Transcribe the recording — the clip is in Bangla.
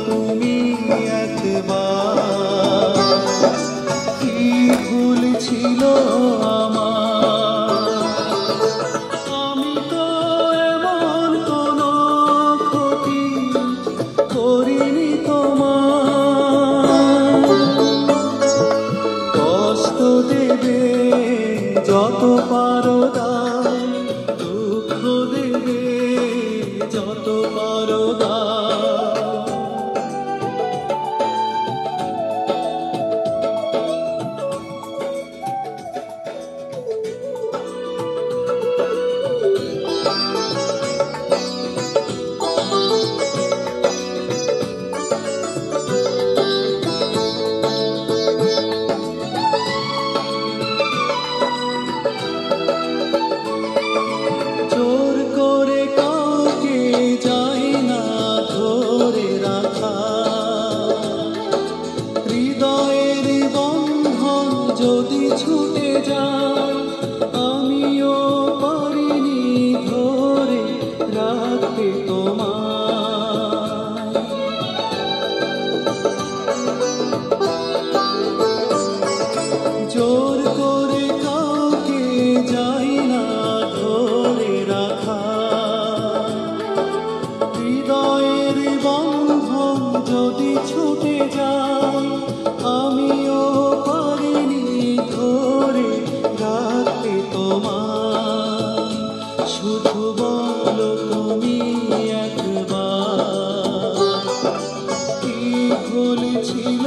তুমি একবার, কি ভুল ছিল আমার। আমি তো এমন কোনো ক্ষতি করিনি তোমার। কষ্ট দেবে যত পারো দাও, দুঃখ দেবে যত পারো দাও। জোর করে কাউকে যায় না ধরে রাখা, হৃদয়ের বন্ধন যদি ছুটে যায়, আমিও পারিনি ধরে রাখতে তোমায়। জোর করে কাউকে যায় না ধরে রাখা, হৃদয়ের বন্ধন যদি ছুটে যায়, আমিও পারিনি ধরে রাখতে তোমায়। শুধু বলো তুমি একবার, কি ভুল ছিল